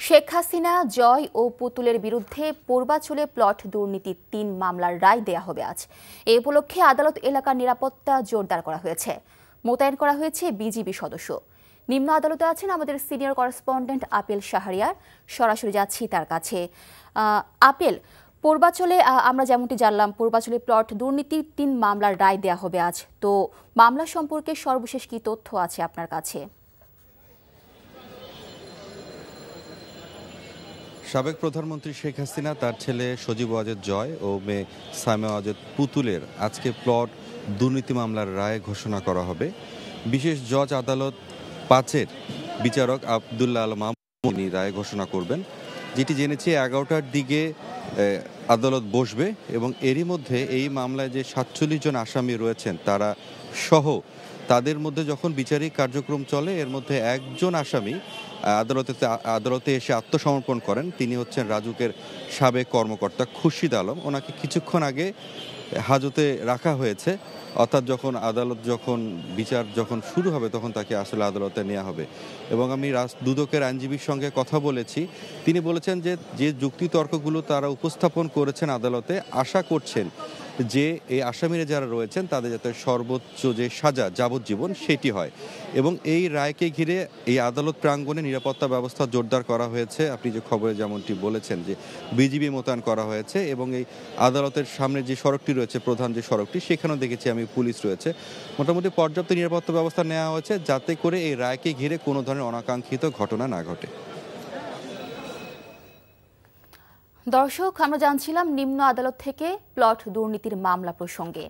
শেখ হাসিনা, জয় ও পুতুলের বিরুদ্ধে পূর্বাচলে প্লট দুর্নীতি ৩ মামলার রায় দেয়া হবে আজ। এ উপলক্ষে আদালত এলাকার নিরাপত্তা জোরদার করা হয়েছে। মোতায়েন করা হয়েছে বিজিবি সদস্য। নিম্ন আদালতে আছেন আমাদের সিনিয়র করেসপন্ডেন্ট আপেল শাহরিয়ার। সরাসরি যাচ্ছি তার কাছে। আপেল, পূর্বাচলে আমরা যেমনটি জানলাম, পূর্বাচলে প্লট দুর্নীতির ৩ মামলার রায় দেয়া হবে আজ। তো মামলা সম্পর্কে সর্বশেষ কি তথ্য আছে আপনার কাছে? সাবেক প্রধানমন্ত্রী শেখ হাসিনা, তার ছেলে সজীব ওয়াজেদ জয় ও মেয়ে সাইমা ওয়াজেদ পুতুলের আজকে প্লট দুর্নীতি মামলার রায় ঘোষণা করা হবে। বিশেষ জজ আদালত ৫-এর বিচারক আবদুল্লাহ আল মামুন রায় ঘোষণা করবেন। যেটি জেনেছি ১১টার দিকে আদালত বসবে এবং এরই মধ্যে এই মামলায় যে ৪৭ জন আসামি রয়েছেন তারা সহ তাদের মধ্যে যখন বিচারিক কার্যক্রম চলে, এর মধ্যে একজন আসামি আদালতে এসে আত্মসমর্পণ করেন। তিনি হচ্ছেন রাজুকের সাবেক কর্মকর্তা খুরশিদ আলম। ওনাকে কিছুক্ষণ আগে হাজতে রাখা হয়েছে, অর্থাৎ যখন বিচার শুরু হবে তখন তাকে আসলে আদালতে নেওয়া হবে। এবং আমি দুদকের আইনজীবীর সঙ্গে কথা বলেছি, তিনি বলেছেন যে যুক্তিতর্কগুলো তারা উপস্থাপন করেছেন আদালতে, আশা করছেন যে এই আসামিরা যারা রয়েছেন তাদের যাতে সর্বোচ্চ যে সাজা যাবজ্জীবন সেটি হয়। এবং এই রায়কে ঘিরে এই আদালত প্রাঙ্গণে নিরাপত্তা ব্যবস্থা জোরদার করা হয়েছে। আপনি যে খবরে যেমনটি বলেছেন যে বিজিবি মোতায়েন করা হয়েছে এবং এই আদালতের সামনে যে সড়কটি রয়েছে, প্রধান যে সড়কটি, সেখানেও দেখেছি আমি পুলিশ রয়েছে। মোটামুটি পর্যাপ্ত নিরাপত্তা ব্যবস্থা নেওয়া হয়েছে যাতে করে এই রায়কে ঘিরে কোনো ধরনের অনাকাঙ্ক্ষিত ঘটনা না ঘটে। দর্শক, আমরা জানছিলাম নিম্ন আদালত থেকে প্লট দুর্নীতির মামলা প্রসঙ্গে।